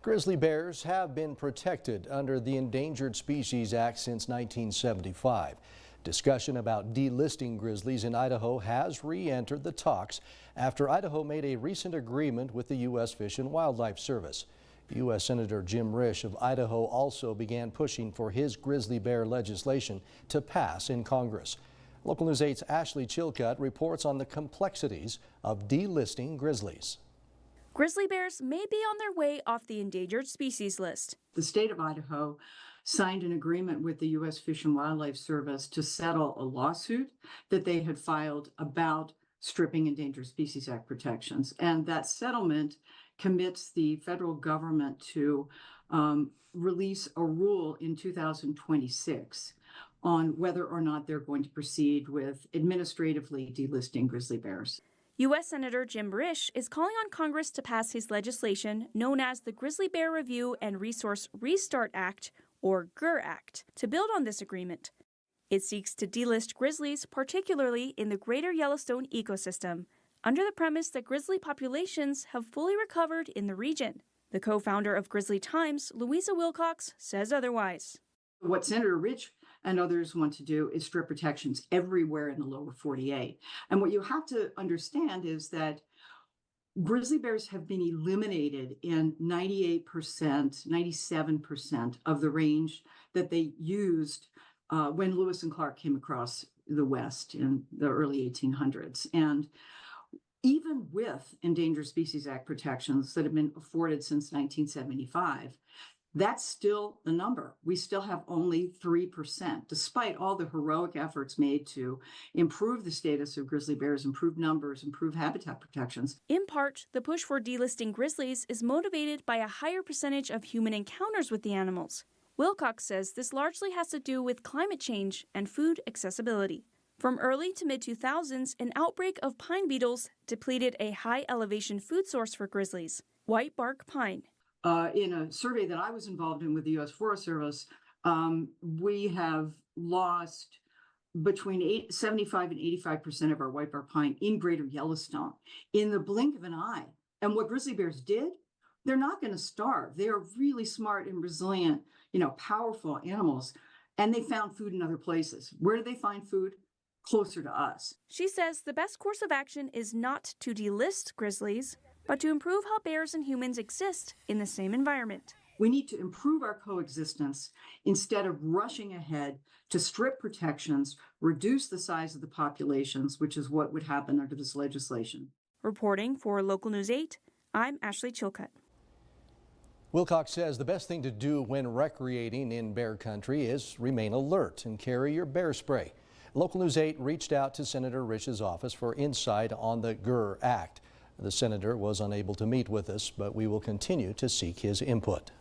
Grizzly bears have been protected under the Endangered Species Act since 1975. Discussion about delisting grizzlies in Idaho has re-entered the talks after Idaho made a recent agreement with the U.S. Fish and Wildlife Service. U.S. Senator Jim Risch of Idaho also began pushing for his grizzly bear legislation to pass in Congress. Local News 8's Ashley Chilcutt reports on the complexities of delisting grizzlies. Grizzly bears may be on their way off the endangered species list. The state of Idaho signed an agreement with the U.S. Fish and Wildlife Service to settle a lawsuit that they had filed about stripping Endangered Species Act protections. And that settlement commits the federal government to release a rule in 2026 on whether or not they're going to proceed with administratively delisting grizzly bears. U.S. Senator Jim Risch is calling on Congress to pass his legislation known as the Grizzly Bear Review and Resource Restart Act, or GRR Act, to build on this agreement. It seeks to delist grizzlies, particularly in the greater Yellowstone ecosystem, under the premise that grizzly populations have fully recovered in the region. The co-founder of Grizzly Times, Louisa Wilcox, says otherwise. What Senator Risch and others want to do is strip protections everywhere in the lower 48. And what you have to understand is that grizzly bears have been eliminated in 98%, 97% of the range that they used when Lewis and Clark came across the West in the early 1800s. And even with Endangered Species Act protections that have been afforded since 1975, that's still the number. We still have only 3%, despite all the heroic efforts made to improve the status of grizzly bears, improve numbers, improve habitat protections. In part, the push for delisting grizzlies is motivated by a higher percentage of human encounters with the animals. Wilcox says this largely has to do with climate change and food accessibility. From early to mid-2000s, an outbreak of pine beetles depleted a high-elevation food source for grizzlies, white bark pine. In a survey that I was involved in with the U.S. Forest Service, we have lost between 75 and 85% of our whitebark pine in greater Yellowstone in the blink of an eye. And what grizzly bears did, they're not going to starve. They are really smart and resilient, powerful animals. And they found food in other places. Where do they find food? Closer to us. She says the best course of action is not to delist grizzlies, but to improve how bears and humans exist in the same environment. We need to improve our coexistence instead of rushing ahead to strip protections, reduce the size of the populations, which is what would happen under this legislation. Reporting for Local News 8, I'm Ashley Chilcutt. Wilcox says the best thing to do when recreating in bear country is remain alert and carry your bear spray. Local News 8 reached out to Senator Risch's office for insight on the GRR Act. The senator was unable to meet with us, but we will continue to seek his input.